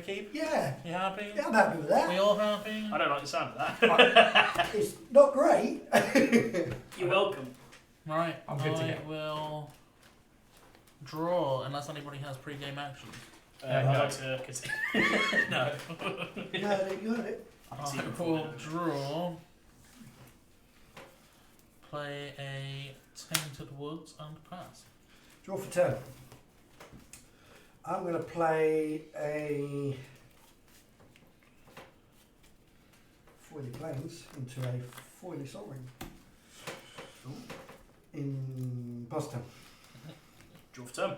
keep? Yeah. You happy? Yeah, I'm happy with that. We all happy? I don't like the sound of that. It's not great. You're welcome. Right, I'm good to I go. will draw unless anybody has pre-game actions. I'd like to continue. No. You heard it. I will draw, play a Tainted Woods and pass. Draw for turn. I'm going to play a Foily Plains into a Foily Sol Ring. In Boston. Draw for turn.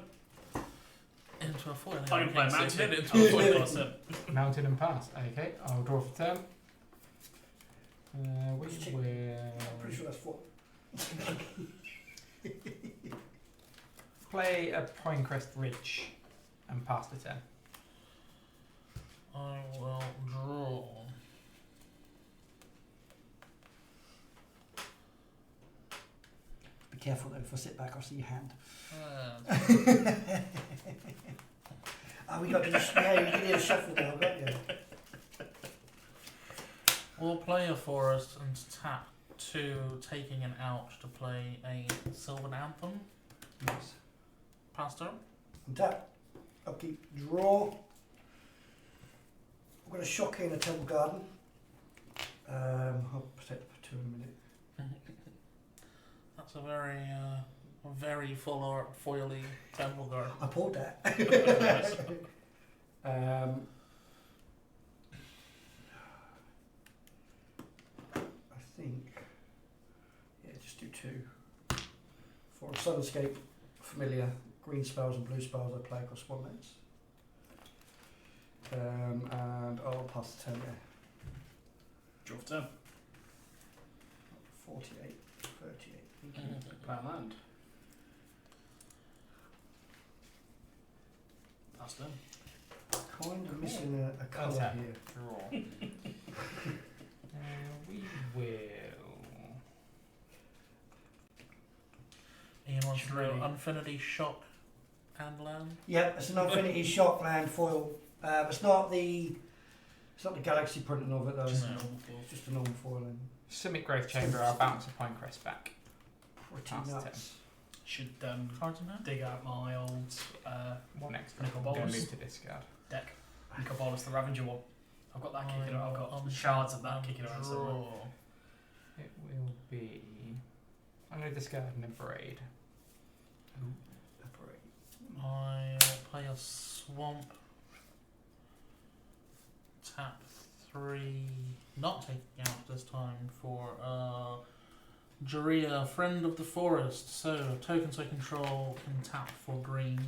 Into a foil. I'm going to play a mountain. Into a foil. Awesome. Mountain and pass. Okay, I'll draw for turn. We will I'm pretty sure that's 4. play a Pinecrest Ridge and pass the turn. I will draw. Be careful though, if I sit back I'll see your hand. We got to just, yeah, you can hear the shuffle now, got you? We'll play a forest and tap 2, taking an out to play a Sylvan Anthem. Yes. Pass turn. And tap. Upkeep. Draw. I'm going to shock in a Temple Garden. I'll protect for 2 in a minute. That's a very full art foily Temple Garden. I pulled that. I think, yeah, just do 2. For a Sunscape, familiar, green spells and blue spells I play across 1 lens. And I'll pass the turn there. Draw for turn. 48, 38. Play a land. Pass turn. Kind of missing a colour tap. here. Draw. We will. Ian wants to do Really? Infinity Shock and land. Yep, it's an Infinity Shock land foil. It's not the Galaxy printing of it though. Just It's a normal foil. just a normal foil and Summit Growth Chamber, I'll bounce a Pinecrest back. pretty Pass the nuts. Should Cards in hand? dig out my old One extra. Nicol I'm going to Bolas move to discard. deck. Nicol Bolas, the Ravager one. I've got that kicking around. I've got On shards of that kicking around somewhere. Draw. It will be. I'm going to discard an Abrade. I'll play a Swamp. Tap 3. Not taking out this time for Jaria, Friend of the Forest. So, tokens I control can tap for green.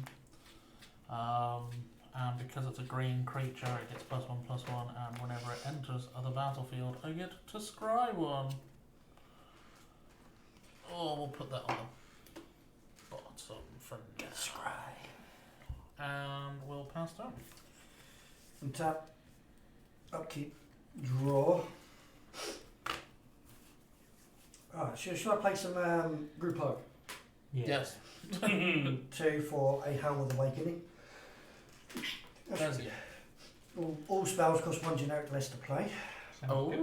And because it's a green creature, it gets +1/+1, and whenever it enters the battlefield, I get to scry 1. Oh, we'll put that on the bottom for now. Scry. And we'll pass down. And tap. Upkeep. Draw. Alright, should I play some group hug? Yes. 2 for a Helm of the Awakening. There's it. All spells cost 1 generic less to play. Oh.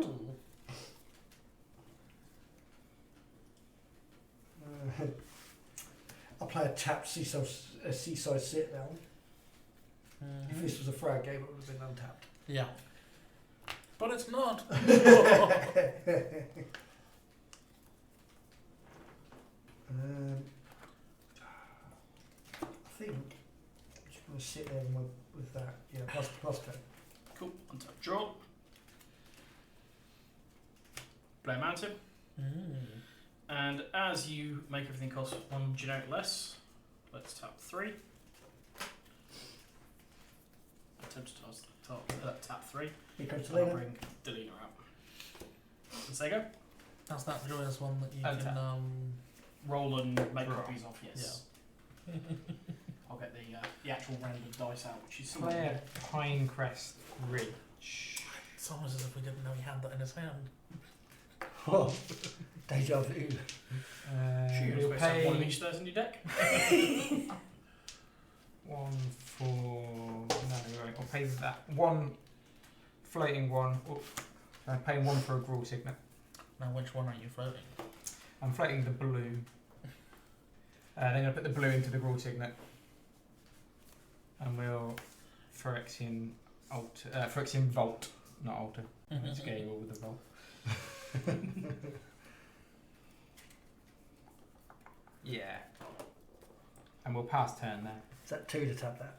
I'll play a tapped seaside sit down. If this was a frag game, it would have been untapped. Yeah. But it's not. I think I'm just going to sit there with that. Yeah, plus 10. Cool. Untap. Draw. Play a mountain. And as you make everything cost 1 generic less, let's tap 3. Attempt to tap 3. Here comes And I'll Delina. bring Delina out. And so go. That's that joyous one that you Okay. can Roll and make Draw. copies of, yes. I'll get the actual rendered dice out, which is Play something. a Pinecrest Ridge. It's almost as if we didn't know he had that in his hand. Oh, deja vu. You're We'll supposed to have one of pay each of those in your deck. 1 for. No, we won't. We'll pay that one floating one. I'm paying one for a Gruul signet. Now, which one are you floating? I'm floating the blue. Then I'm going to put the blue into the Gruul signet. And we'll Phyrexian Vault, not alter. Let's go with the Vault. Yeah. And we'll pass turn there. Is that 2 to tap that?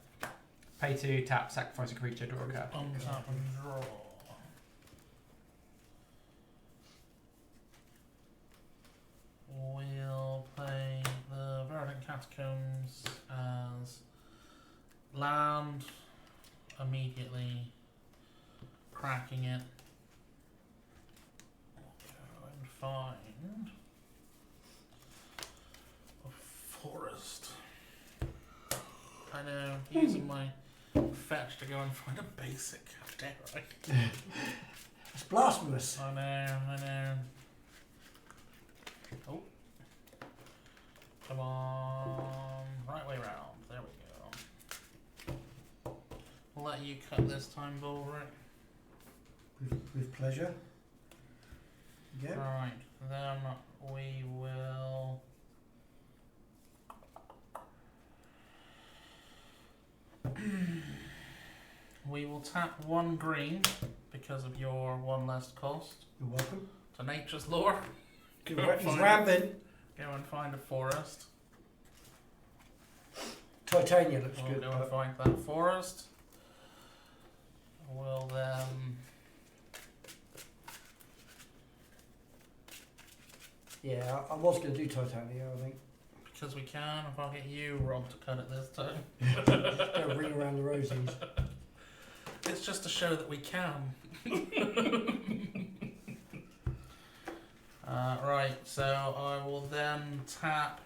Pay 2, tap, sacrifice a creature, draw a card. Untap and draw. We'll play the Verdant Catacombs as land, immediately cracking it. We'll go and find a forest. I know, using my fetch to go and find a basic. How dare I? It's blasphemous. I know. Oh. Come on. Right way round. There we go. We'll let you cut this time, Bullrick. With pleasure. Yeah. Right. Then we will... we will tap 1 green because of your 1 less cost. You're welcome. To Nature's Lore. He's ramping. Go and find a forest. Titania looks We'll good. go and find that forest. We'll then... Yeah, I was going to do Titania, I think. because we can, if I get you, Rob, to cut it this time. Don't ring around the rosies. It's just to show that we can. Right, so I will then tap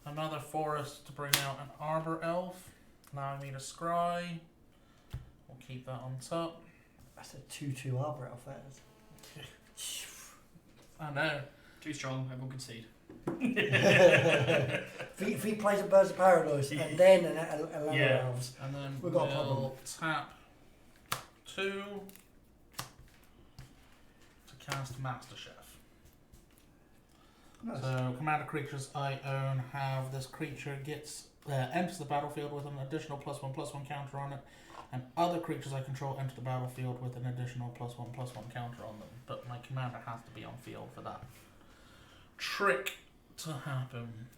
another forest to bring out an Arbor Elf, allowing me to scry. We'll keep that on top. That's a 2/2 Arbor Elf, that is. I know. Too strong, everyone concede. if he plays a Birds of Paradise and then a Land Yeah. of Elves, And then We've got a problem. we'll tap 2 to cast Master Chef. nice. So, commander creatures I own have this creature gets enters the battlefield with an additional +1/+1 counter on it, and other creatures I control enter the battlefield with an additional +1/+1 counter on them. But my commander has to be on field for that trick to happen.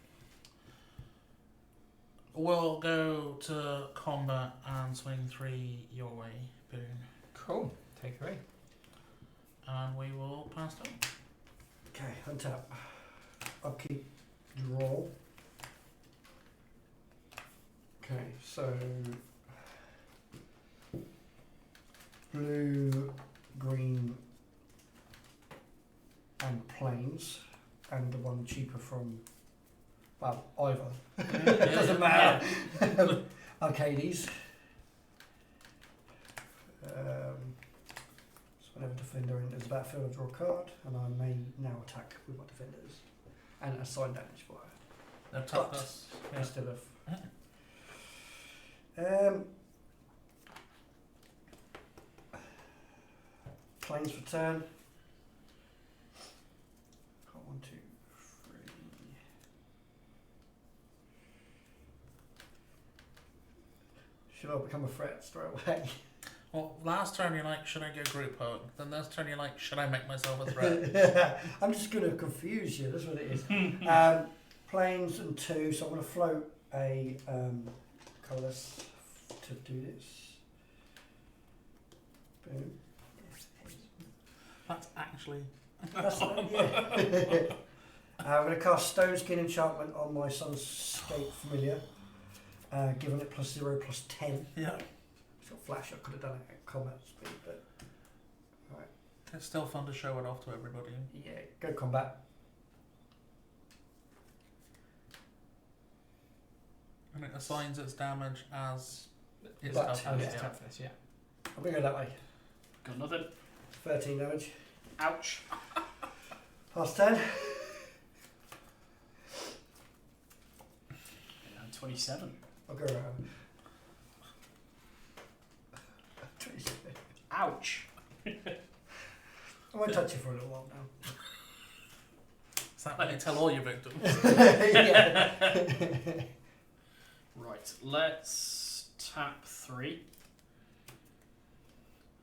We'll go to combat and swing 3 your way, Boone, Cool. Take away. and we will pass turn. Okay, untap. Upkeep, draw. Okay, so blue, green, and plains, and the one cheaper from, well, either. Doesn't matter. Arcades. So whenever defender enters the battlefield, I draw a card, and I may now attack with my defenders, and assign damage for it. They've tapped But- us. I Yeah. still have. Planes for turn. Got 1, 2, 3. Should I become a threat straight away? Well, last turn you're like, should I go group hug? Then this turn you're like, should I make myself a threat? I'm just going to confuse you. That's what it is. Planes and 2, so I'm going to float a colourless to do this. Boom. That's actually... That's yeah. I'm going to cast Stone Skin Enchantment on my Sunscape Familiar, giving it +0/+10. Yeah. It's got flash. I could have done it at combat speed, but It's still fun to show it off to everybody. yeah, go combat. And it assigns its damage as its But, toughness. Oh, yeah. it's toughness, yeah. I'm going to go that way. Got nothing. 13 damage. Ouch. Pass 10. And 27. I'll go around. Ouch. I won't touch you for a little while now. Is that what you tell all your victims? Yeah. Right, let's tap 3.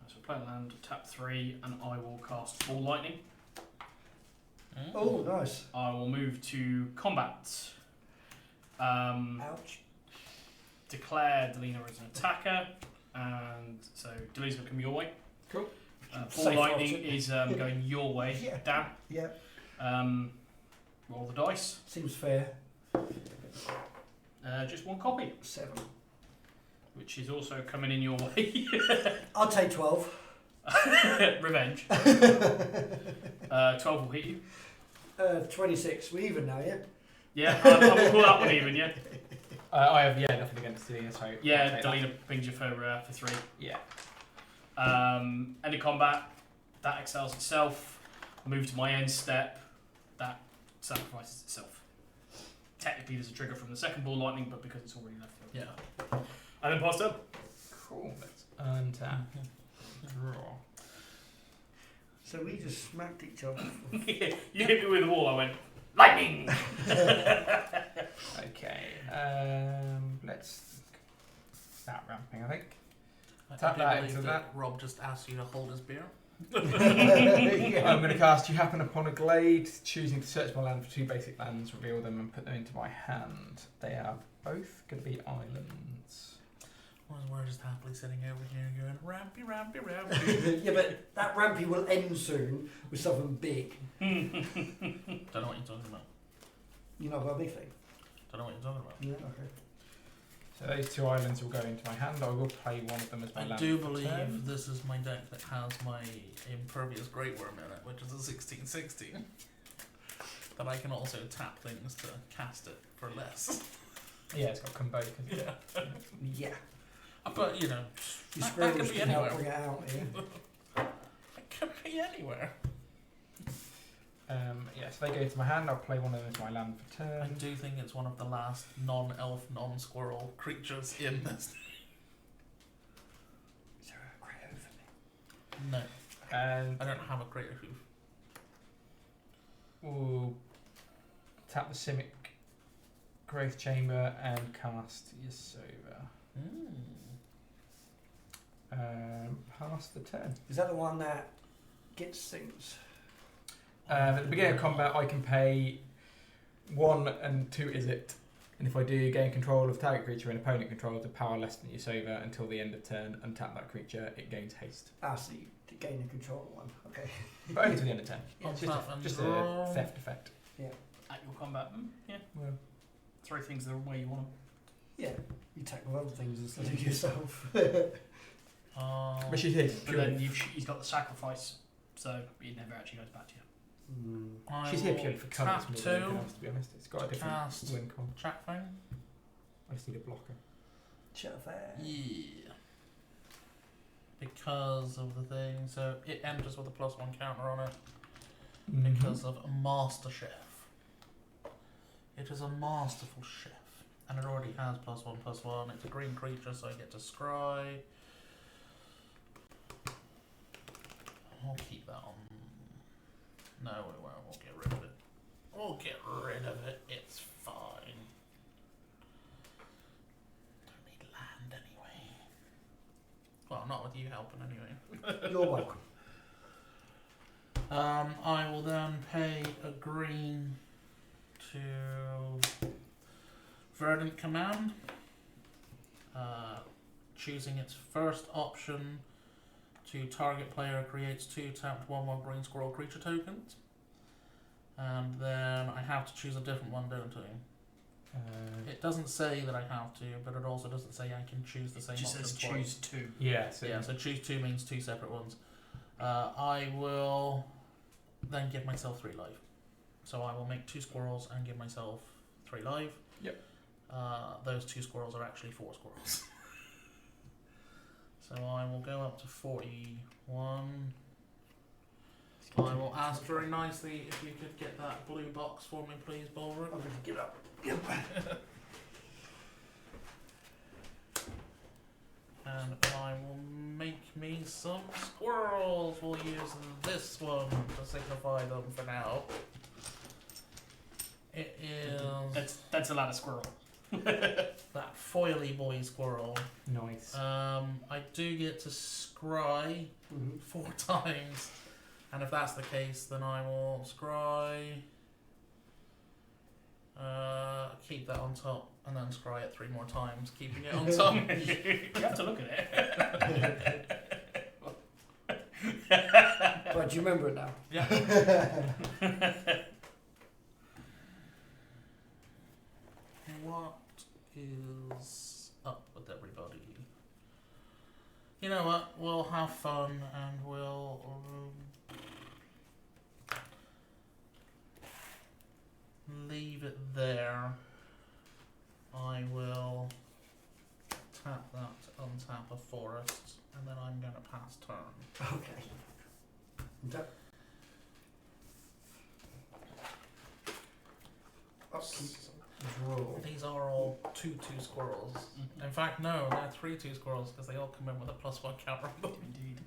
So play land, tap 3, and I will cast Full Lightning. Oh, nice. I will move to combat. Ouch. Declare Delina as an attacker, and so Delina's going to come your way. Cool. Full Safe Lightning option. is going your way, Yeah. Dan. Yeah. Roll the dice. Seems fair. Just 1 copy, 7. which is also coming in your way. I'll take 12. Revenge. 12 will hit you. 26. We're even now, yeah? Yeah, I'm going to call that one even, yeah? I have nothing against Delina, so Yeah, I'll take that. Delina pings you for 3. Yeah. End of combat, that excels itself. Move to my end step, that sacrifices itself. Technically, there's a trigger from the second ball lightning, but because it's already left field. Yeah. And then pass turn. Cool. Let's untap. Draw. So we just smacked each other. You hit me with the wall, I went, lightning! Okay. Let's start ramping, I think. I Tap do that believe into that Rob just asked you to hold his beer. Yeah. I'm going to cast You Happen Upon a Glade, choosing to search my land for 2 basic lands, reveal them, and put them into my hand. They are both going to be islands. We're just happily sitting over here going, rampy, rampy, rampy. Yeah, but that rampy will end soon with something big. Don't know what you're talking about. You know about a big thing? Don't know what you're talking about. Yeah, okay. So those 2 islands will go into my hand. I will play one of them as my I land. do for believe turn. this is my deck that has my Impervious Great Worm in it, which is a 16/16. But I can also tap things to cast it for less. Yeah, it's got combo. Yeah. Yeah. But, you know, You that squirrels could be can help anywhere. bring it out, yeah. It could be anywhere. Yeah, so they go into my hand. I'll play one of them as my land for I turn. do think it's one of the last non-elf, non-squirrel creatures in this. Is there a crate over me? No, And I don't have a greater hoof. we'll tap the Simic Growth Chamber and cast Yasova. Pass the turn. Is that the one that gets things? At the beginning of combat, I can pay 1 and 2 is it. And if I do gain control of target creature and opponent controls a power less than Yasova until the end of turn and tap that creature, it gains haste. Ah, so you gain the control one. Okay. But only till the end of turn. Yeah, I'll Just tap a, and just draw. a theft effect. At your combat, yeah. Well, Throw things the way you want them. Yeah. You attack with other things instead of yourself. but she's hid. But then he's got the sacrifice, so it never actually goes back to you. I She's here will purely for colours tap more than anything 2 else, to be honest. It's got a to different cast win con. Chatterfang. I just need a blocker. Chatterfang. Yeah. Because of the thing, so it enters with a +1 counter on it because of Master Chef. It is a masterful chef, and it already has +1/+1. It's a green creature, so I get to scry. I'll keep that on. No, we won't. We'll get rid of it. We'll get rid of it. It's fine. Don't need land anyway. Well, not with you helping anyway. You're welcome. I will then pay a green to Verdant Command, choosing its first option to target player creates 2 tapped 1/1 green squirrel creature tokens, and then I have to choose a different one, don't I? It doesn't say that I have to, but it also doesn't say I can choose the same It just option says twice. choose 2. Yeah, so Yeah, so choose 2 means 2 separate ones. I will then give myself 3 life. So I will make 2 squirrels and give myself 3 life. Yep. Those 2 squirrels are actually 4 squirrels. So I will go up to 41. I will ask very nicely if you could get that blue box for me, please, Bulwark. I'm going to get up. Yep. And I will make me some squirrels. We'll use this one to signify them for now. It is That's a lot of squirrel. that foily boy squirrel. Nice. I do get to scry 4 times, and if that's the case, then I will scry. Keep that on top, and then scry it 3 more times, keeping it on top. You have to look at it. Right, do you remember it now? Yeah. What is up with everybody? You know what? We'll have fun and we'll leave it there. I will tap that to untap a forest, and then I'm going to pass turn. Okay. Upkeep. Draw. These are all 2/2 squirrels. In fact, no, they're 3/2 squirrels because they all come in with a +1 counter on them. Indeed.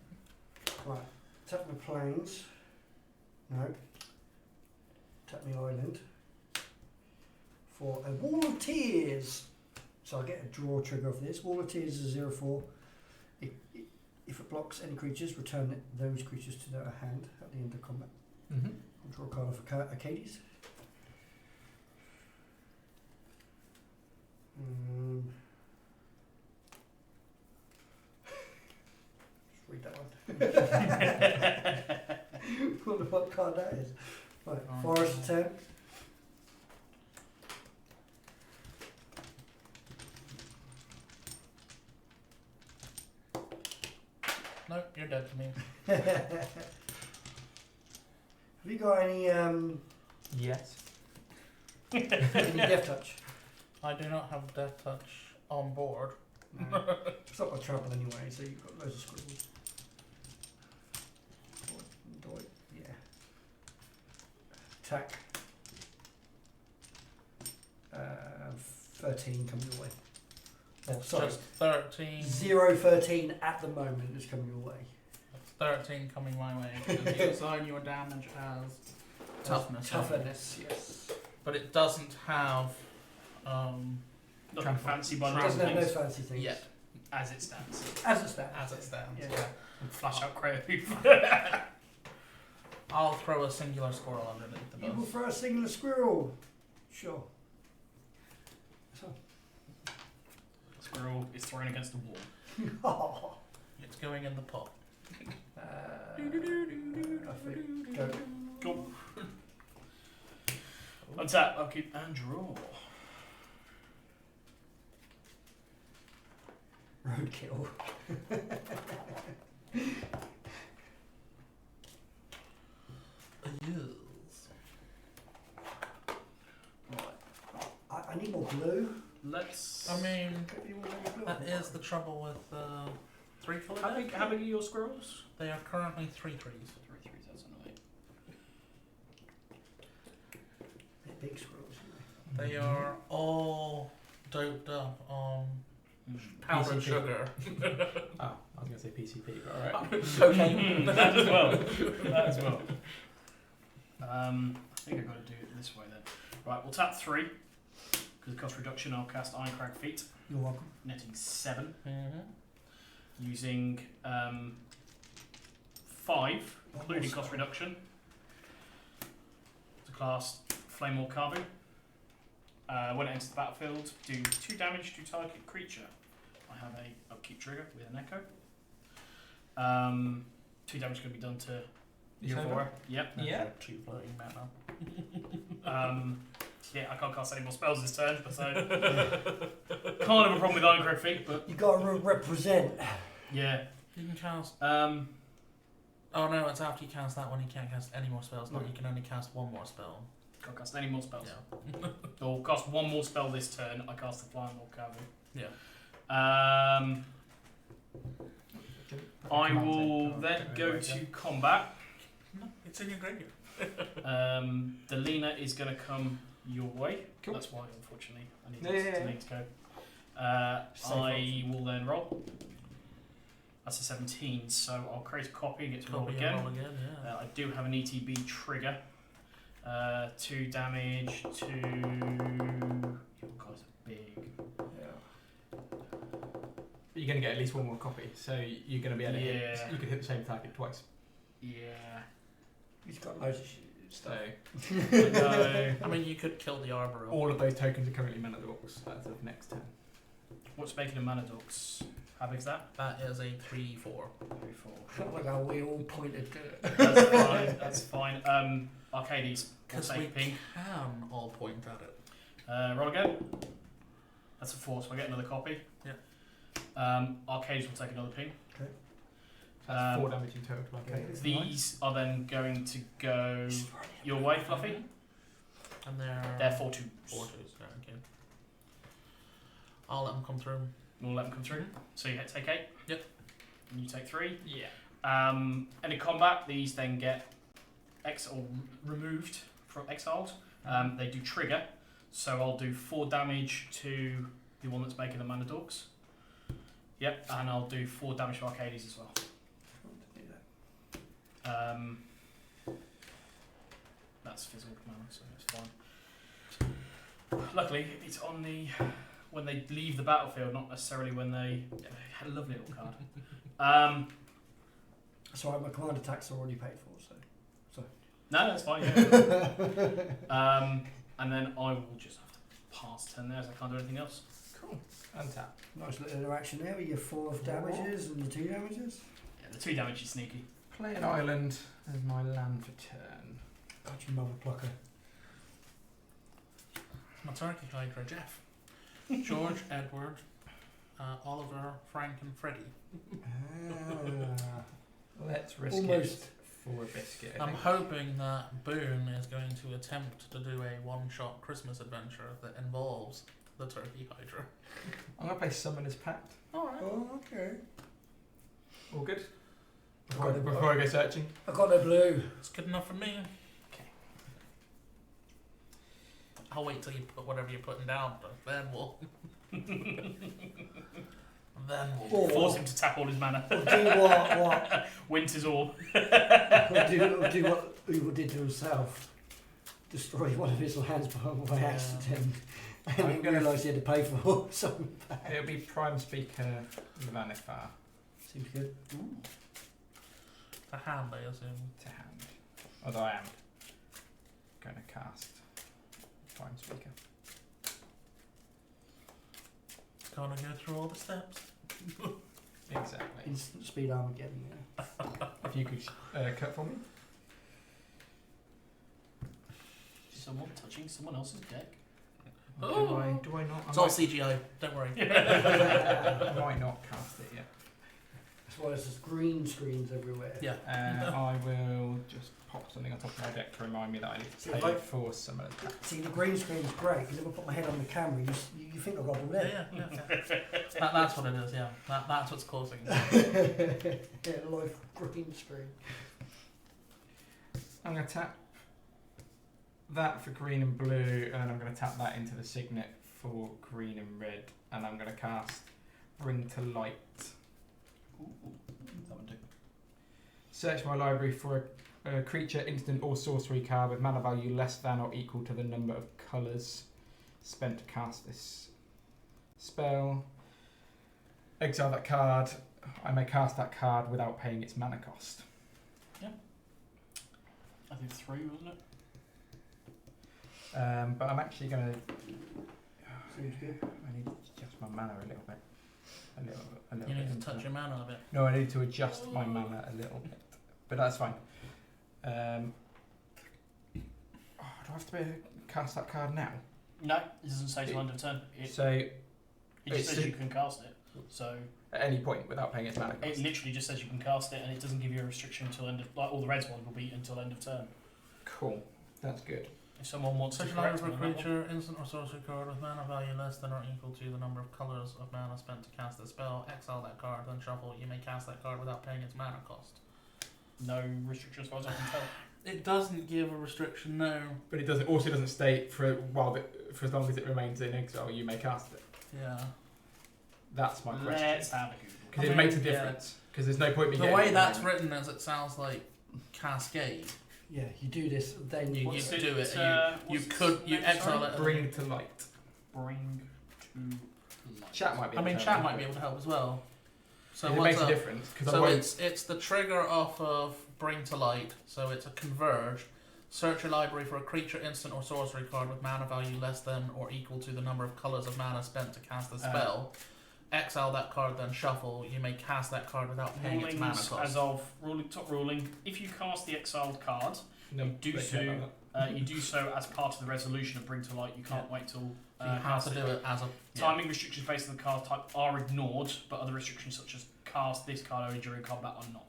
Right. Tap my plains. No. Tap my island. For a Wall of Tears. So I get a draw trigger of this. Wall of Tears is a 0/4. If it blocks any creatures, return those creatures to their hand at the end of combat. Mm-hmm. I'll draw a card of Arcades. Just read that one. Wonder what card that is. Right, Forest turn. No, you're dead to me. Have you got any Yes. any death touch? I do not have Death Touch on board. No. It's not got trouble anyway, so you've got loads of scribbles. Yeah. Attack. 13 coming your way. Oh, It's sorry. just 13. 0-13 at the moment is coming your way. It's 13 coming my way. Because you assign your damage as toughness. Toughness, yes. But it doesn't have. Nothing fancy by It the doesn't have no things fancy things. Yet. as it stands. As it stands. As it stands. Yeah. Yeah. Flash out creative. I'll throw a singular squirrel underneath the You will bus. throw a singular squirrel. Sure. So. Squirrel is thrown against the wall. Oh. It's going in the pot. I think. Go. Cool. Untap, upkeep, and draw. Roadkill. Yes. Right. I need more blue. Let's. I mean, Don't you want any blue? that is the trouble with 3 colour How deck. big are your squirrels? They are currently 3/3s. 3 3s, that's annoying. They're big squirrels, aren't They are all doped up on powdered PCP. sugar. Oh, I was going to say PCP, but alright. Cocaine. That as well. That as well. I think I've got to do it this way then. Right, we'll tap 3. Because of cost reduction, I'll cast Ironcrag Feet, You're welcome. netting 7. Mm-hmm. Using 5, including cost reduction, to cast Flame Or Carving. When it enters the battlefield, do 2 damage to target creature. I have a upkeep trigger with an echo. 2 damage can be done to Yasova. Yep. Yeah. Cheap floating mana. Yeah, I can't cast any more spells this turn, so kind of a problem with Ironcrag Feet, but You got to represent. yeah. You can cast. Um, Oh no, it's after you cast that one. You can't cast any more spells. Not you can only cast 1 more spell. can't cast any more spells. Yeah. I'll cast 1 more spell this turn. I cast the Flame Or Carving. Yeah. I will then go to combat. No, it's in your graveyard. Delina is going to come your way. Cool. That's why, unfortunately, I need Yeah. to go. Safe I will then roll. That's a 17, so I'll create a copy and get to roll Copy again. and roll again, yeah. I do have an ETB trigger. 2 damage to. You guys are big. Yeah. But you're going to get at least one more copy, so you're going to be able to hit. Yeah. You could hit the same target twice. Yeah. He's got loads of shit. So No. I mean, you could kill the Arbor. all of those tokens are currently mana dorks as of next turn. What's making a Manadox? How big's that? That is a 3/4. 3, 4. Like how we all pointed to it. That's fine. That's fine. Arcades. We'll Because we take ping. can all point at it. Roll again. That's a 4, so I get another copy. Yeah. Arcades will take another ping. So that's 4 damage in total. Okay. These are then going to go your way, Fluffy. And They're 4/2s. 4/2s, yeah, okay. I'll let them come through. We'll let them come through. So you take 8. Yep. And you take 3. Yeah. And in combat, these then get removed from exiled. They do trigger, so I'll do 4 damage to the one that's making the mana dogs. Yep, and I'll do 4 damage to Arcades as well. That's fizzled mana, so it's fine. Luckily, it's on the when they leave the battlefield, not necessarily when they had a lovely little card. So my command attacks are already paid for, so. No, that's fine. Yeah. And then I will just have to pass turn there, as I can't do anything else. Cool. Untap. Nice little interaction there with your 4 of damages and the 2 damages. Yeah, the 2 damage is sneaky. Play an island as my land for turn. God, you mother plucker. My turkey Hydra, Jeff. George, Edward, Oliver, Frank, and Freddie. Let's risk Almost. it for a biscuit. I I'm think. hoping that Boone is going to attempt to do a one-shot Christmas adventure that involves the turkey Hydra. I'm going to play Summoner's Pact. Alright. Oh, okay. All good? Got it. Before I go searching? I got no blue. It's good enough for me. Okay. I'll wait till you put whatever you're putting down, but then we'll... Or- Force him to tap all his mana. Or do what Winter's Orb. or do what Uber did to himself. Destroy one of his lands by accident. And I'm then gonna- realised he had to pay for something back. It'll be Prime Speaker Vanifar Seems good. a hand, I assume. to hand. Although I am going to cast Prime Speaker. Gotta go through all the steps. Exactly. Instant speed Armageddon, yeah. If you could cut for me. Someone touching someone else's deck. Do Oh. I not? It's all CGI, don't worry. I might not cast it yet. That's why there's just green screens everywhere. Yeah. I will just pop something on top of my deck to remind me that I need See, to if pay I- for some of that. See, the green screen's great because if I put my head on the camera, you think I've got them there. Yeah. That's what it is, yeah. That's what's causing it. Yeah, live green screen. I'm going to tap that for green and blue, and I'm going to tap that into the signet for green and red, and I'm going to cast Bring to Light. Ooh, that would do. Search my library for a creature, instant, or sorcery card with mana value less than or equal to the number of colours spent to cast this spell. Exile that card. I may cast that card without paying its mana cost. I think 3, wasn't it? But I'm actually going to... Seems good. I need to adjust my mana a little bit. A little You bit. need to into touch that. your mana a bit. No, I need to adjust my mana a little bit. But that's fine. Do I have to cast that card now? No, it doesn't say till end of turn. It So, just it's says the- you can cast it. So at any point without paying its mana it cost. literally just says you can cast it, and it doesn't give you a restriction until end of. Like all the reds ones will be until end of turn. Cool. That's good. If someone wants to Such a correct number me of on that one. creature, instant or sorcery card with mana value less than or equal to the number of colours of mana spent to cast the spell. Exile that card, then shuffle. You may cast that card without paying its mana cost. No restriction as far as I can tell. It doesn't give a restriction, no. But it doesn't state for for as long as it remains in exile you may cast it. Yeah. That's my question. Let's have a Google. Because I it mean, makes a yeah. difference. Because there's no point me The getting way it that's at the moment. written is it sounds like cascade. Yeah, you do this, then You What's do it, it. You what's could its you name, exile sorry? it. Bring to light. Bring to light. Chat might be I able mean, to chat help might with be it. able to help as well. So it what's makes a up? difference. Because I So won't... it's the trigger off of Bring to Light. So it's a converge. Search your library for a creature, instant, or sorcery card with mana value less than or equal to the number of colors of mana spent to cast the spell. Exile that card, then shuffle. You may cast that card without paying its mana Rulings cost. as of top ruling. If you cast the exiled card, No, you do they so. care about You do so as part of the resolution of Bring to Light. You can't wait till So you have cast to do it as a Timing restrictions based on the card type are ignored, but other restrictions such as cast this card only during combat are not.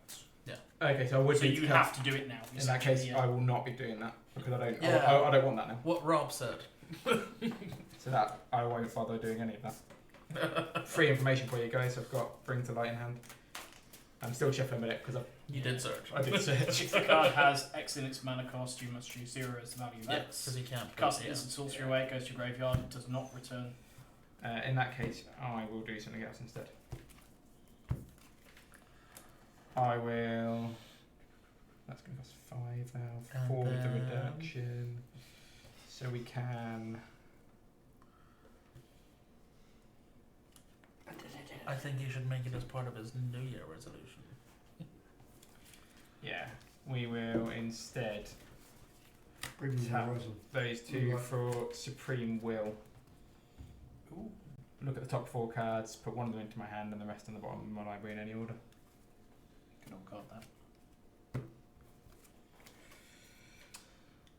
that. Okay, so I would So need you to have to do it now. In that case, essentially, I will not be doing that. Because I don't... Yeah. I don't want that now. What Rob said. So that... I won't bother doing any of that. Free information for you guys. I've got Bring to Light in hand. I'm still shuffling with it because You did search. I did search. If the card has X in its mana cost, you must choose 0 as the value of Yes, X. because he can't. Cast yeah. instant sorcery away, it goes to your graveyard, it does not return. In that case, I will do something else instead. I will... That's going to cost 5 now. And 4 with the then- reduction. So we can... I think you should make it as part of his New Year resolution. Yeah, we will instead bring me the Tap. horizon. those two Right. for Supreme Will. Ooh. Look at the top 4 cards, put one of them into my hand and the rest in the bottom of my library in any order. Good old card that.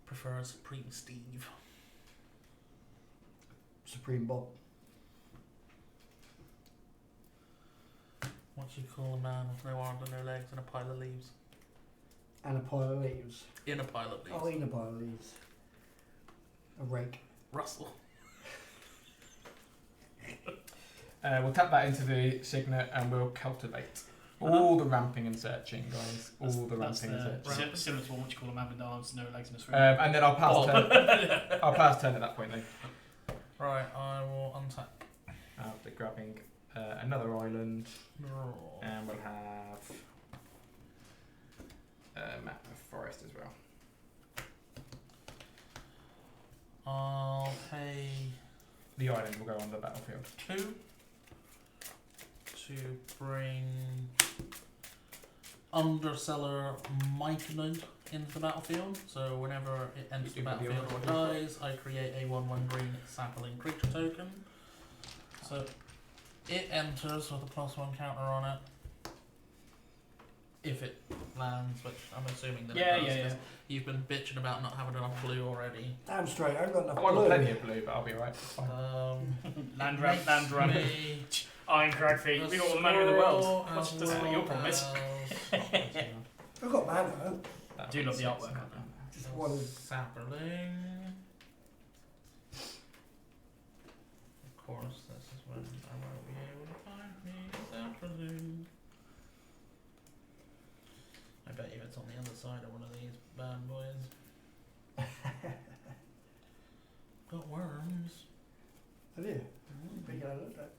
Prefer Supreme Steve. Supreme Bob. What you call a man with no arms and no legs and a pile of leaves? And a pile of leaves. In a pile of leaves. Oh, in a pile of leaves. A rake. Russell. We'll tap that into the signet and we'll cultivate. All the ramping and searching, guys. All the That's ramping and searching. similar to what you call a man with no arms, no legs, and a swim. And then I'll pass turn. I'll pass turn at that point then. Right, I will untap. After grabbing another island, Draw. and we'll have a map of forest as well. I'll pay The island will go on the battlefield. 2 to bring Underseller Myconid into the battlefield. So whenever it enters the You do have the battlefield or other one. dies, I create a 1/1 green sapling creature token. So it enters with a +1 counter on it. If it lands, which I'm assuming that Yeah, it does. yeah, 'cause yeah. You've been bitching about not having enough blue already. Damn straight, I've got enough I've got blue. plenty of blue, but I'll be alright. It's fine. Land run, land run. Me Iron crag feet. We got all the money in the world. Much doesn't make your promise. I've got mana. I do love the artwork on that. Just one. Sapperling. Of course, this is when I won't be able to find me sapperling. I bet you it's on the other side of one of these bad boys. Got worms. Have you? Big I looked at.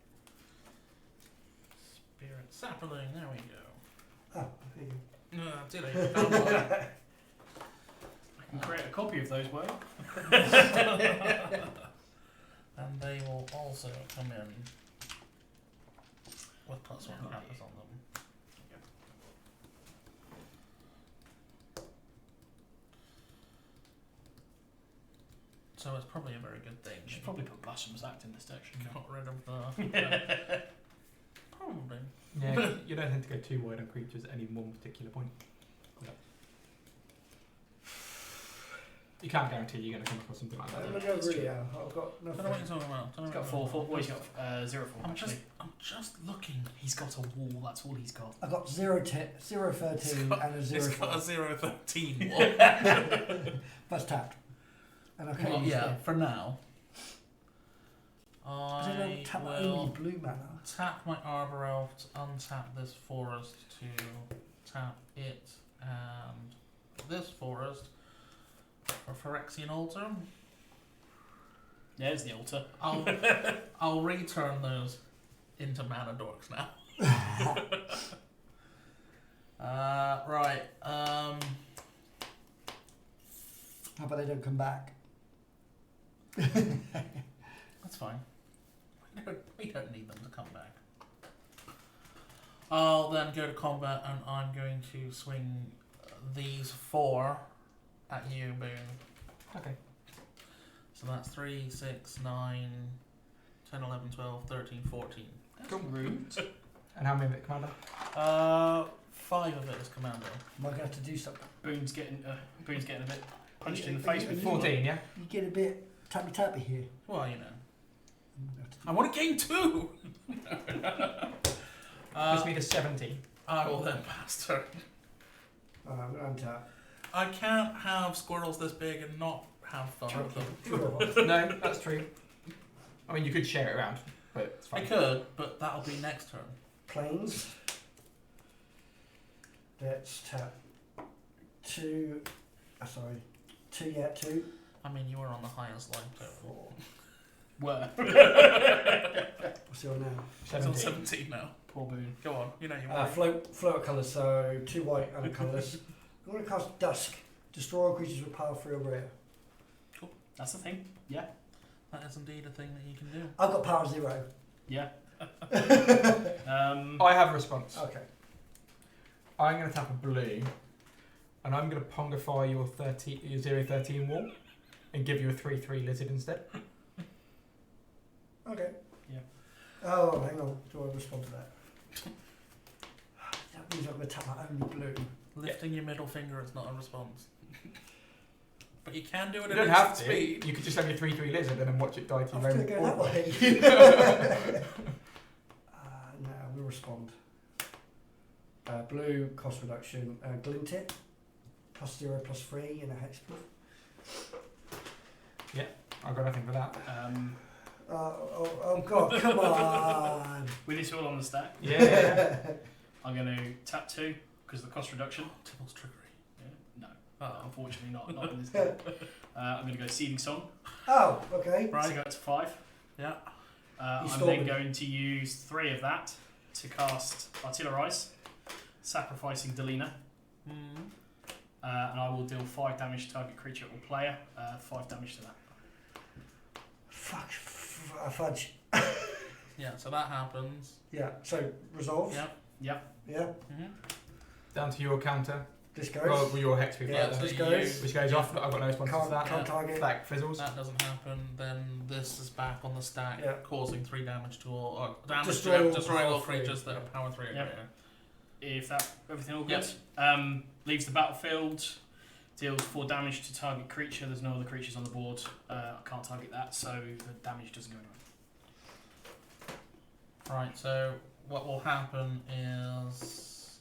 Spirit sapperling, there we go. Oh, here you No, too late. Found one. I can create a copy of those, will you? And they will also come in with +1 counters on them. So it's probably a very good thing. You should probably put Blasphemous Act in this deck, shouldn't you? Got rid of the. Probably. Yeah, you don't tend to go too wide on creatures at any one particular point. You can't guarantee you're going to come across something like go. that. I'm gonna go really out. I've got I don't know what nothing. you're talking about. He's got 4/4. Well, he's got 0/4 actually. I'm just looking. He's got a wall. That's all he's got. I've got 0-13 and a It's 0-4. got a 0-13 one. That's tapped. And I can't Well, use yeah, it. for now. I don't I tap only will blue mana. tap my Arbor Elf to untap this forest to tap it and this forest for Phyrexian Altar. There's the altar. I'll return those into mana dorks now. Right. How about they don't come back? That's fine. We don't need them to come back. I'll then go to combat, and I'm going to swing these 4 at you, Boone. Okay. So that's 3, 6, 9, 10, 11, 12, 13, 14. That's rude. And how many of it, Commander? 5 of it is commando. Am I going to have to do something? Boone's getting a bit punched in the face with 14, yeah? You get a bit tappy here. Well, you know. I want to gain 2! Just need a 17. I will then pass turn. I'm going to untap. I can't have squirrels this big and not have fun with them. No, that's true. I mean, you could share it around, but it's I fine. could, but that'll be next turn. Planes. Let's tap 2. Sorry. 2, yeah, 2. I mean, you were on the highest line total. 4. Were. What's your now? It's on 17 now. Poor Boone. Go on, you know you want. Float of colours, so 2 white and colours. I'm going to cast Dusk. Destroy all creatures with power 3 or greater. That's the thing. Yeah. That is indeed a thing that you can do. I've got power 0. Yeah. I have a response. Okay. I'm going to tap a blue, and I'm going to pongify your 0-13 wall, and give you a 3/3 lizard instead. Okay. Yeah. Oh, hang on. Do I respond to that? That means I'm going to tap my only blue. Lifting your middle finger is not a response. But you can do it You at don't have instant to. speed. You could just have your 3/3 lizard and then watch it die to I'm your going own to go that board. way. No, we'll respond. Blue, cost reduction. Glint it. +0, +3 in a hexproof. I've got nothing for that. Oh God, come on. With this all on the stack, Yeah. I'm going to tap 2 because of the cost reduction. Tibble's trickery. Yeah. No, Oh. unfortunately not in this game. I'm going to go Seething Song. Oh, okay. So go to 5. Yeah. I'm stole then it. going to use 3 of that to cast Artillerize, sacrificing Delina. Mm. And I will deal 5 damage to target creature or player. 5 damage to that. Fuck. Fudge. Yeah, so that happens. Yeah, so resolve. Yeah. Yep. Yeah, Mm-hmm. Down to your counter. this goes. Well, your hex with Yeah, that, this so goes. which goes off. I've got no response to Can't that. target. Flag fizzles. That doesn't happen. Then this is back on the stack, Yeah. causing 3 damage to all, or damage Destroy to destroying all all three. creatures that are power 3 or Yep. greater. If that everything all good. Yep. Leaves the battlefield. Deals 4 damage to target creature. There's no other creatures on the board. I can't target that, so the damage doesn't go anywhere. Right, so what will happen is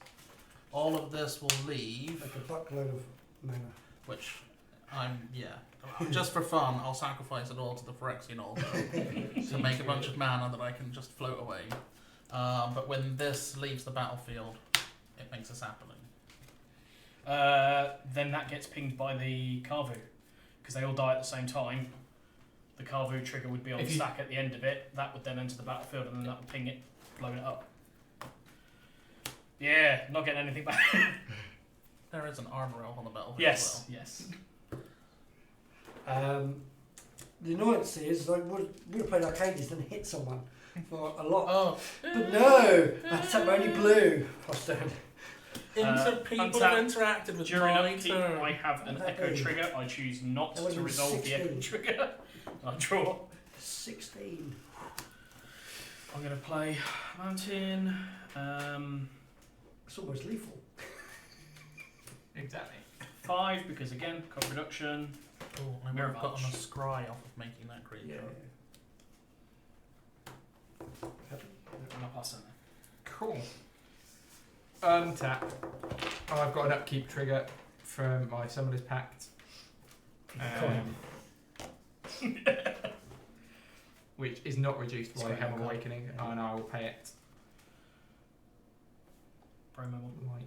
all of this will leave, Like a buckload of mana. which just for fun, I'll sacrifice it all to the Phyrexian altar to make a bunch of mana that I can just float away. But when this leaves the battlefield, it makes us happening. Then that gets pinged by the Carvu because they all die at the same time. The Carvu trigger would be on If the you- stack at the end of it. That would then enter the battlefield and then that would ping it, blowing it up. Yeah, not getting anything back. There is an armor elf on the battlefield Yes, as yes. The annoyance is I would have played Arcades and hit someone for a lot. well. But no! I had to tap my only blue. Cross down. People untap. have interacted with During my upkeep, turn. I have an What's that echo do? trigger. I choose not That would've to been resolve the echo 16. trigger. I draw. 16. I'm going to play Mountain. It's almost lethal. Exactly. 5 because again, cost reduction. Oh, I might have gotten a scry off of making that creature. And I'll pass on there. Cool. Untap. Oh, I've got an upkeep trigger from my Summoner's Pact. Which is not reduced by It's Helm got a Awakening, and I will pay it Promo one. like.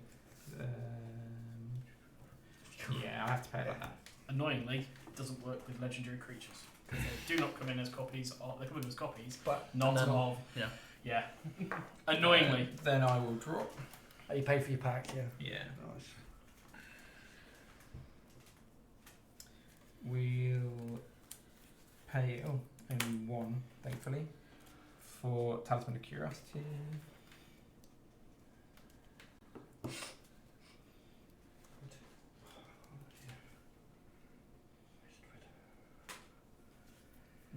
Yeah, I have to pay it like that. Annoyingly, it doesn't work with legendary creatures. Because they do not come in as copies. They come in as copies, But not And then- of yeah. Yeah. Annoyingly. Then I will draw. Oh, you pay for your pack, yeah. Yeah. Nice. We'll pay, only one, thankfully, for Talisman of Curiosity.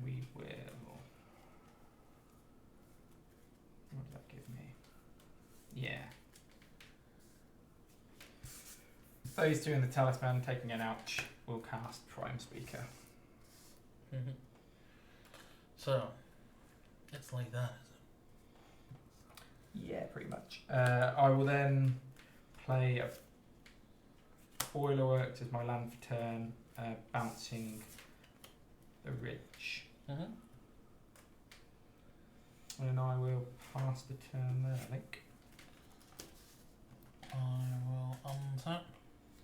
We will. What does that give me? Yeah. Those two in the Talisman taking an ouch will cast Prime Speaker. Mm-hmm. So, it's like that, is Yeah, pretty much. I will then play a Boiler Works as my land for turn, bouncing the ridge. it? Mm-hmm. And I will pass the turn there, I think. I will untap,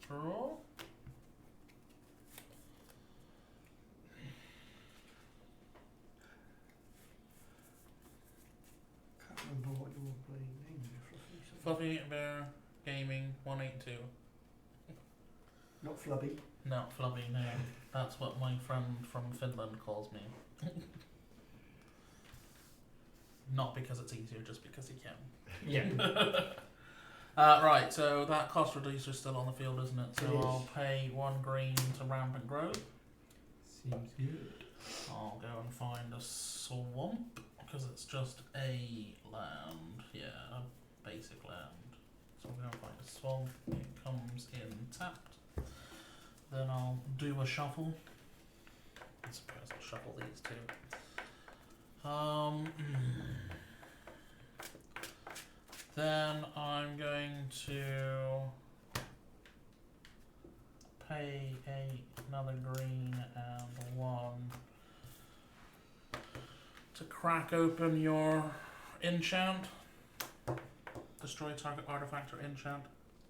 draw. Can't remember what your bloody name is, Fluffy. Fluffy Bear Gaming 182. Not Flubby. No, Flubby, no. That's what my friend from Finland calls me. Not because it's easier, just because he can. Yeah. Right, so that cost reducer is still on the field, isn't it? So It is. I'll pay 1 green to Rampant Grove. Seems good. I'll go and find a swamp, because it's just a land. Yeah, a basic land. So I'm going to find a swamp. It comes in tapped. Then I'll do a shuffle. I suppose I'll shuffle these two. Then I'm going to pay another green and 1 to crack open your enchant. Destroy target artifact or enchant.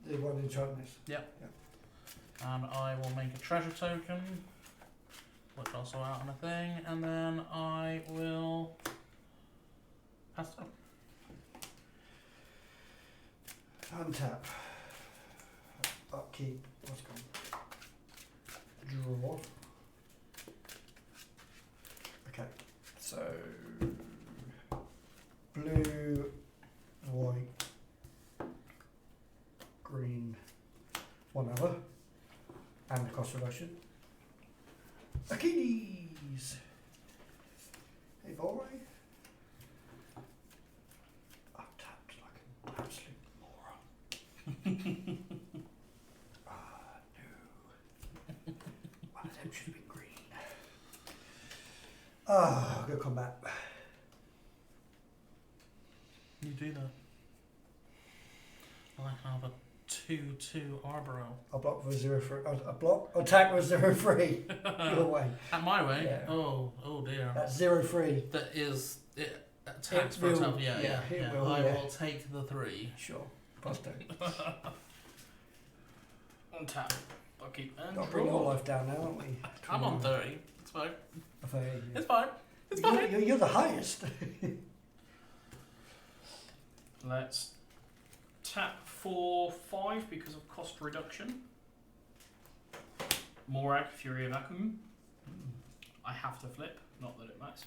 The one in sharpness. And I will make a treasure token, which I'll sort out on a thing, and then I will pass it up. Untap. Upkeep. What's gone? Draw. Okay. So blue, white, green, one other, and the cost reduction. Achilles. Hey boy. I'm tapped like an absolute moron. No. One of them should have been green. Go combat. You do that. I have a 2/2 Arboro. I'll block for 0-3. I'll block. Attack with 0-3. Your way. At my way? Yeah. Oh dear. That's 0-3. That is it attacks It for will, itself. Yeah. it will, I yeah. will take the 3. Sure. Plus 2. On tap. Upkeep and Got to bring your draw. life down now, aren't we? I'm on 30. It's fine. It's fine. It's fine. You're the highest. Let's tap for 5 because of cost reduction. Morag, Fury of Akum. I have to flip, not that it matters.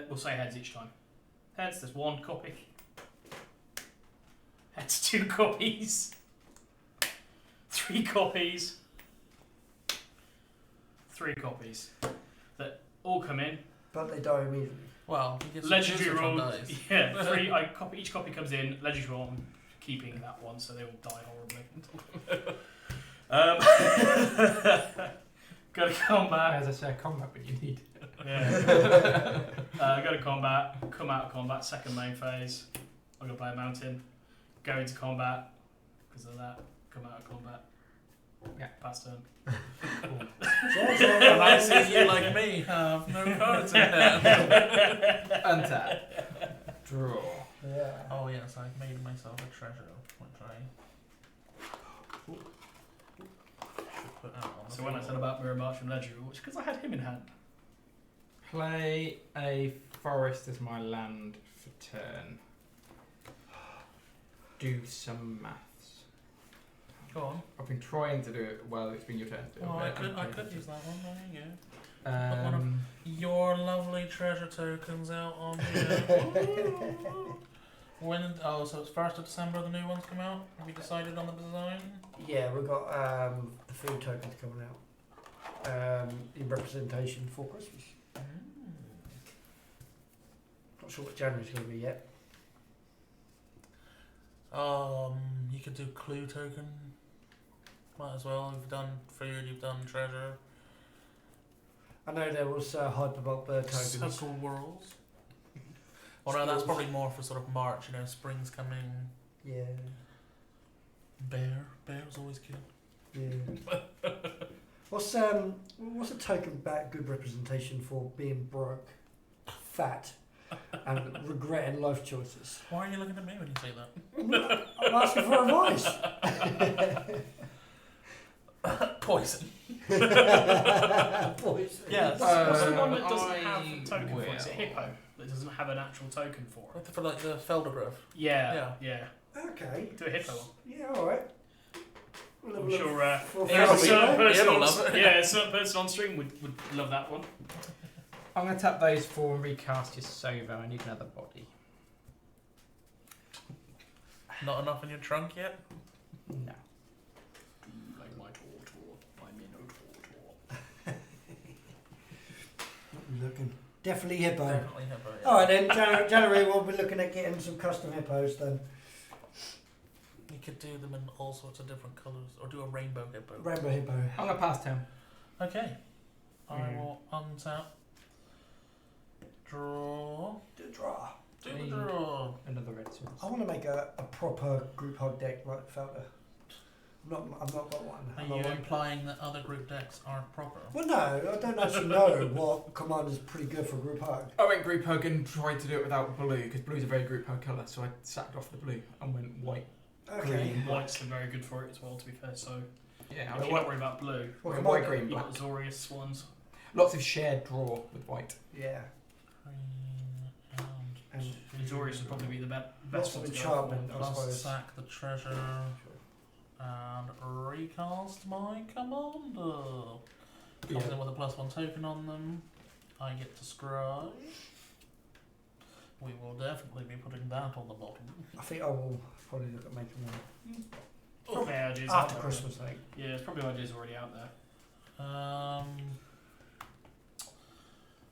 We'll say heads each time. Heads, there's 1 copy. Heads, 2 copies. 3 copies. 3 copies. That all come in. But they die immediately. Well, he gets Legendary roll. roll. Yeah, 3. Each copy comes in. Legendary roll. I'm keeping that one, so they all die horribly. Go to combat. As I say, combat, but you need. Yeah. Go to combat. Come out of combat. Second main phase. I'm gonna play a mountain. Go into combat. Because of that. Come out of combat. Yeah. Pass turn. And I see you, like me, have no cards in hand. Untap. Draw. Yeah. Oh yes, I've made myself a treasure, which I should put out on the So when I field. said about Mirror March from Legendary, it's because I had him in hand. Play a forest as my land for turn. Do some maths. Go on. I've been trying to do it while it's been your turn. Oh, I could use that one. There you go. Put one of Um, your lovely treasure tokens out on here. When? Oh, so it's 1st of December the new ones come out? Have you decided on the design? Yeah, we've got the food tokens coming out in representation for Christmas. Not sure what January's going to be yet. You could do clue token. Might as well. You've done food, you've done treasure. I know there was hyperbolt bird tokens. Circle whirls. Well, no, that's probably more for sort of March. You know, spring's coming. Yeah. Bear's always good. Yeah. What's a token back good representation for being broke, fat, and regretting life choices? Why are you looking at me when you say that? I'm asking for advice. Poison. Poison. Yes. What's the one that doesn't I have a token for it? Is it will. Hippo? That doesn't have an actual token for it? For like the Feldergrove. Yeah. Okay. Do a Hippo one. Yeah, alright. I'm sure Yeah, a I'll certain be- person yeah, on, I'll love it. yeah, a certain person on stream would love that one. I'm going to tap those 4 and recast Yasova. I need another body. Not enough in your trunk yet? No. Like my tortor, my minotaur. Looking. Definitely hippo. Definitely hippo. Yeah. Alright then, January we'll be looking at getting some custom hippos then. You could do them in all sorts of different colours, or do a rainbow hippo. Rainbow hippo. I'm going to pass turn. Okay. I Yeah. will untap. Draw. Do a draw. Do the Hey. draw. Another red source. I want to make a proper group hug deck like Felder. I've not got one. Are I'm you not like- implying that other group decks aren't proper? Well, no, I don't actually know what command is pretty good for group hug. I went group hug and tried to do it without blue because blue's a very group hug colour, so I sacked off the blue and went white. Okay. Green. White's very good for it as well, to be fair. So Yeah, if you're not worried about blue, What Well, command? white, green, you've black. got Zorius ones. Lots of shared draw with white. Yeah. Green And Zorius would probably be the lots best of one to go enchantment, I plus suppose. sack the treasure and recast my commander. Comes Yeah. in with a +1 token on them. I get to scry. We will definitely be putting that on the bottom. I think I will probably look at making one for. Probably ideas out after there. Christmas, I think. Yeah, it's probably ideas already out there.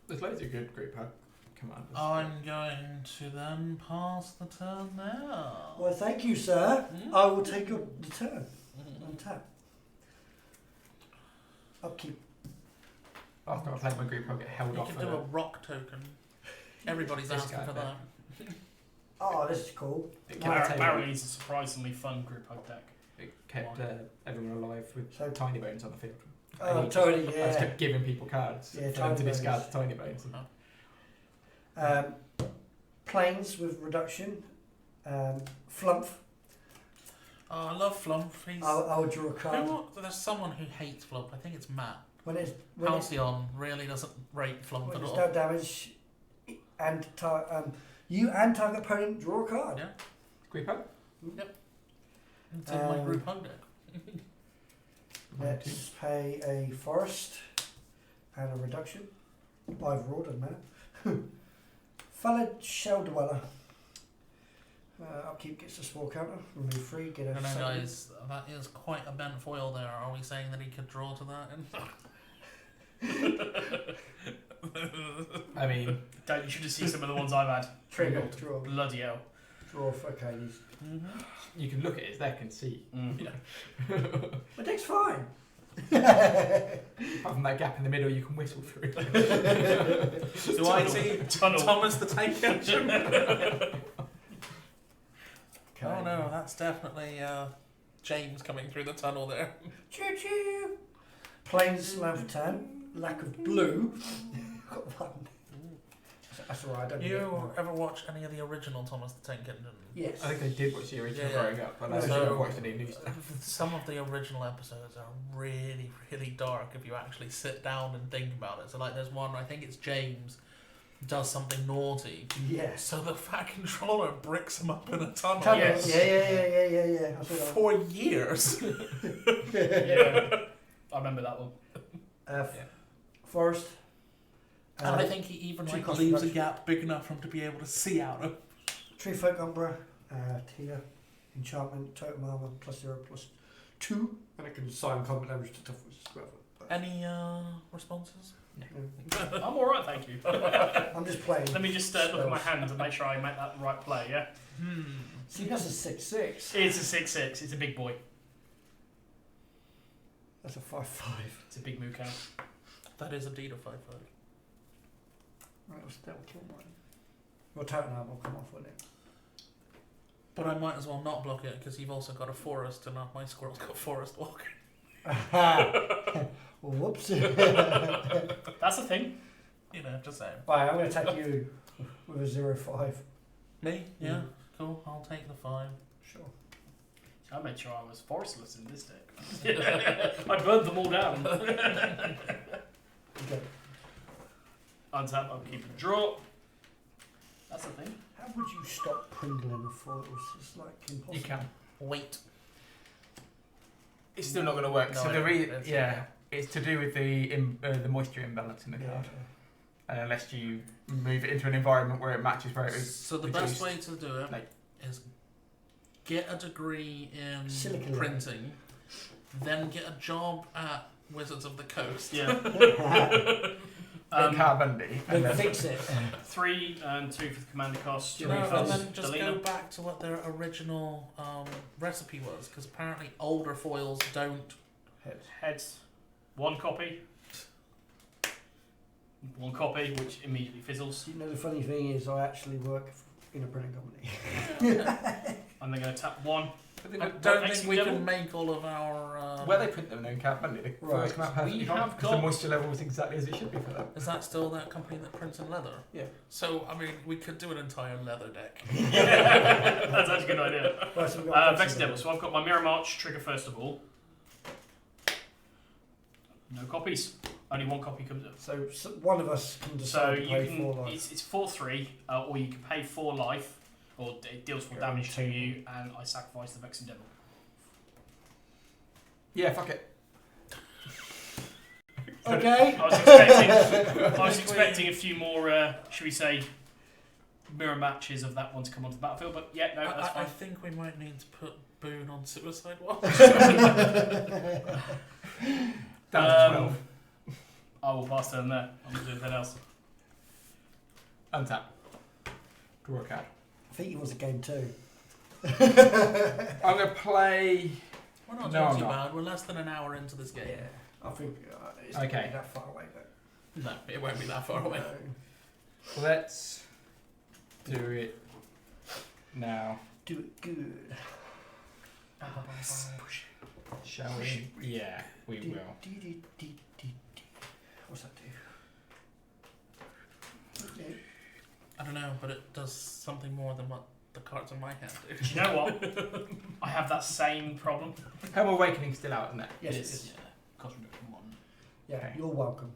There's loads of good group hug commanders. I'm going to then pass the turn now. Well, thank you, sir. Mm. I will take the turn on tap. Upkeep. After I played my group hug, get held You off. can for do a the- rock token. Everybody's This asking guy for there. that. Oh, this is cool. It kept, Barrel needs a surprisingly fun group hug deck. it kept everyone alive with So- tiny bones on the field. Oh, And totally, I just yeah. kept giving people cards Yeah, for them to tiny discard bones. the tiny bones. Planes with reduction. Flump. Oh, I love Flump. He's I will draw a card. there's someone who hates Flump. I think it's Matt. When it's Halcyon really doesn't rate Flump when at it's all. no damage, and you and target opponent draw a card. Yeah. Group hug? It's in my group hug deck. Let's pay a forest and a reduction. I've rolled, doesn't matter. Fallen Shell Dweller. Upkeep gets a small counter. Remove 3, get a No, second. guys, that is quite a bent foil there. Are we saying that he could draw to that? I mean, Don't you should just see some of the ones I've had. Trigger, draw. Bloody hell. Draw for okay. These. you can look at his deck and see. Yeah. My deck's fine. Apart from that gap in the middle, you can whistle through. Do I see Tunnel. Thomas the Tank Engine? Okay. Oh no, that's definitely James coming through the tunnel there. Choo choo. Plains land for 10. Lack of blue. Got one. So That's all right. I don't You get it. ever watch any of the original Thomas the Tank Engine? Yes. I think I did watch the original Yeah. growing up, but I So- haven't watched any new stuff. Some of the original episodes are really, really dark if you actually sit down and think about it. So, like, there's one, I think it's James, does something naughty. Yes. So the Fat Controller bricks him up in a tunnel. Tunnel. Yes. Yeah. I saw that. For years. Yeah. I remember that one. Forest. And I think he even Tree like, leaves a construction. gap big enough for him to be able to see out of. Tree Folk Umbra. Tia. Enchantment. Totem Armor. +0/+2. And it can assign combat damage to toughness. Any responses? I'm alright, thank you. I'm just playing. Let me just look at my hand and make sure I make that right play, yeah? See, that's a 6/6. It's a 6/6, it's a big boy. That's a 5/5. It's a big moo cow. That is indeed a 5/5. Right, that'll kill mine. Well, Totem Armor will come off, won't it? But I might as well not block it because you've also got a forest and my squirrel's got forest walk. Well, whoops. That's a thing. You know, just saying. Right, I'm going to take you with a 0/5. Me? Yeah. Mm. Cool. I'll take the 5. Sure. I made sure I was forestless in this deck. I burned them all down. Okay. Untap, I'll keep a draw. That's the thing. How would you stop Pringling the foils? It's like impossible. You can. Wait. It's still not going to work. No, so it's- it's to do with the moisture imbalance in the Yeah. card. Unless you move it into an environment where it matches where it is. So the reduced. best way to do it Like- is get a degree in Silicon lab. printing, then get a job at Wizards of the Coast. Yeah. Carbundy. Then fix it. 3 and 2 for the commander cost. You know, and Refills. then just go Delina. back to what their original recipe was, because apparently older foils don't. Heads. 1 copy. 1 copy, which immediately fizzles. You know, the funny thing is, I actually work in a printing company. And they're going to tap 1. I don't think we can make all of our. Where they print them in Carbundy, the Right. foils come out perfectly We fine, have because got- the moisture level is exactly as it should be for them. Is that still that company that prints in leather? Yeah. So I mean, we could do an entire leather deck. That's actually a good idea. Right, so we've got Vex Devil. So I've got my Mirror March trigger first of all. No copies. Only 1 copy comes up. So one of us can So decide to you pay can. 4 life. It's 4/3, or you can pay 4 life, or it deals 4 Yeah, damage to take- you, and I sacrifice the Vexing Devil. Yeah, fuck it. Okay. I was expecting a few more, should we say, mirror matches of that one to come onto the battlefield, but yeah, no, that's I fine. think we might need to put Boone on Suicide Watch. Down to 12. I will pass turn there. I'm going to do anything else. Untap. Draw a card. I think he wants a game too. I'm going to play... We're not No, doing I'm too not. bad. We're less than an hour into this game. I think it's not Okay. that far away though. No, it won't be that far away. No. Let's do it now. Do it good. Shall we? Yeah, we will. What's that do? Okay. I don't know, but it does something more than what the cards in my hand do. Do you know what? I have that same problem. Helm Awakening's still out, isn't it? Yes, It it is. is. Yeah. Cost reduction 1. Yeah, Okay. you're welcome.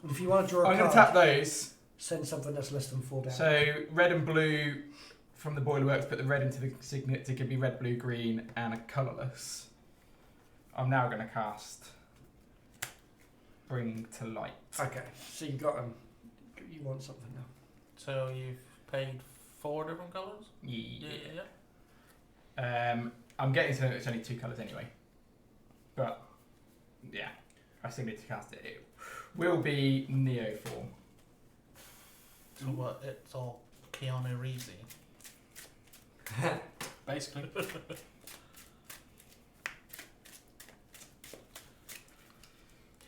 And if you want to draw a I'm going card, to tap those. send something that's less than 4 damage. So, red and blue from the Boiler Works, put the red into the signet to give me red, blue, green, and a colourless. I'm now going to cast Bring to Light. Okay, so you got them. You want something now. So you've paid 4 different colours? Yeah. Yeah. I'm getting to it's only 2 colours anyway. But, yeah, I still need to cast it. It will be Neo form. So what? It's all Keanu Reevesy. Basically.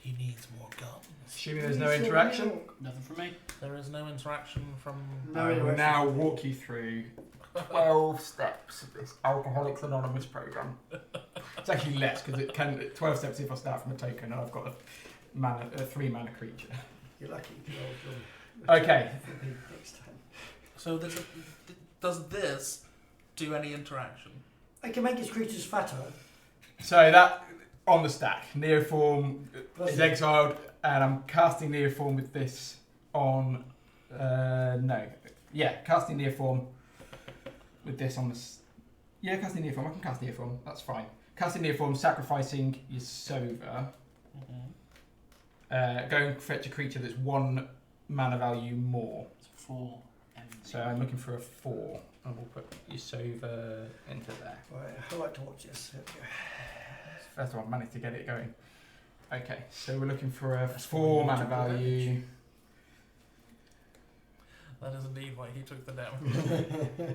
He needs more guns. Assuming there's no interaction, Nothing from me. There is no interaction from. No I will interaction. now walk you through 12 steps of this Alcoholics Anonymous program. It's actually less because it can 12 steps if I start from a token and I've got a 3 mana creature. You're lucky. Okay. Next time. So does this do any interaction? I can make its creatures fatter. So that on the stack, Neoform Plus is exiled, and I'm casting Neoform with this on. No, yeah, casting Neoform with this on the. Yeah, casting Neoform. I can cast Neoform. That's fine. Casting Neoform, sacrificing Yasova. Going to fetch a creature that's 1 mana value more. It's 4 MV. So I'm looking for a 4, and we'll put Yasova into there. Right, I like to watch this. There we go. First of all, I managed to get it going. Okay, so we're looking for a 4 mana value. That is indeed why he took the damage.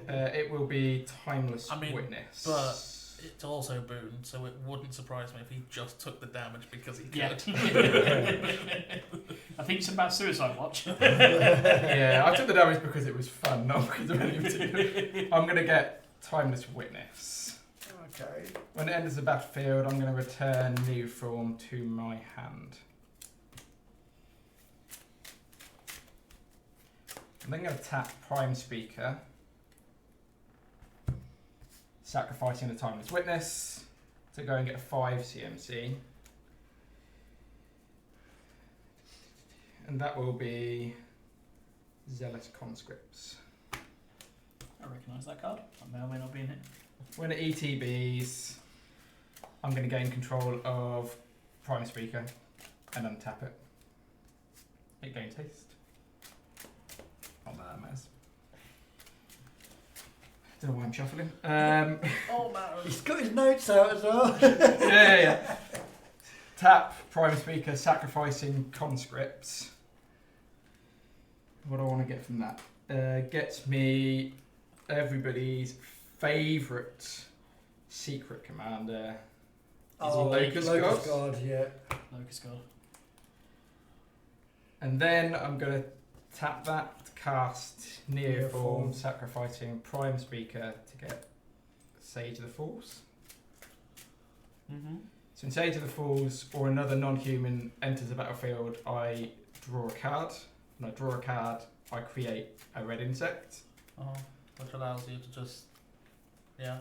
It will be Timeless I mean, Witness. but it's also Boon, so it wouldn't surprise me if he just took the damage because he could. Yeah. I think it's about Suicide Watch. Yeah, I took the damage because it was fun, not because of any particular. I'm going to get Timeless Witness. Okay. When it enters the battlefield, I'm going to return Neoform to my hand. I'm then going to tap Prime Speaker, sacrificing the Timeless Witness to go and get a 5 CMC. And that will be Zealous Conscripts. I recognise that card. I may or may not be in it. When it ETBs, I'm going to gain control of Prime Speaker and untap it. It gains haste. Not that matters. Don't know why I'm shuffling. Oh no! He's got his notes out as well. yeah. Tap Prime Speaker, sacrificing conscripts. What do I want to get from that? Gets me everybody's favourite secret commander. Locust God? Yeah. Locust God. And then I'm going to tap that, cast Neoform, Neoform. sacrificing Prime Speaker to get Sage of the Falls. Mm-hmm. So in Sage of the Falls, or another non-human enters the battlefield, I draw a card. When I draw a card, I create a red insect. Which allows you to just, yeah.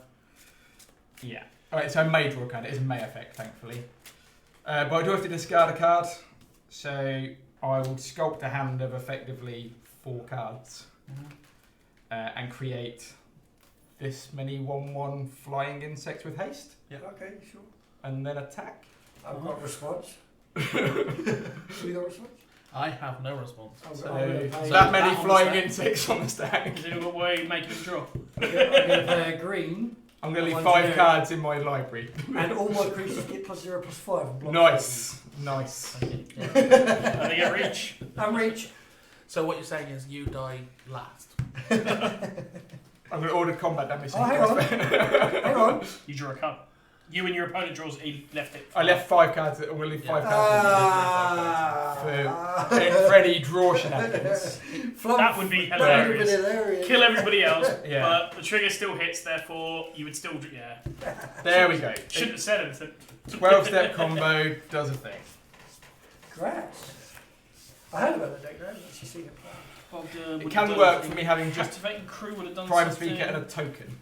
Yeah. Alright, so I may draw a card. It is a May effect, thankfully. But I do have to discard a card. So I will sculpt a hand of effectively 4 cards. Mm-hmm. And create this many 1/1 flying insects with haste. Yeah. Okay, sure. And then attack. I've got a response. You got a response? I have no response. I'm So gonna pay- that many that on the flying stack? insects on the stack. Is it a way of making a draw? I'm gonna pay a green, I'm going to leave One's 5 there. cards in my library. and all my creatures get +0/+5. and block Nice. Nice. I think I reach. And reach. So what you're saying is you die last. I'm going to order combat damage. Oh, hang on. Hang on. You draw a card. You and your opponent draws. He left it. I left 5 cards. I'm going to leave 5 cards. Ah. For any draw shenanigans. That would be That would have been hilarious. hilarious. Kill everybody else, Yeah. but the trigger still hits. Therefore, you would still. Yeah. There we go. Shouldn't have said anything. 12-step combo does a thing. Grass. I heard about the deck, I haven't actually seen it play. Well, It can work for me having just Chatterfang crew would have done Prime something. Speaker and a token.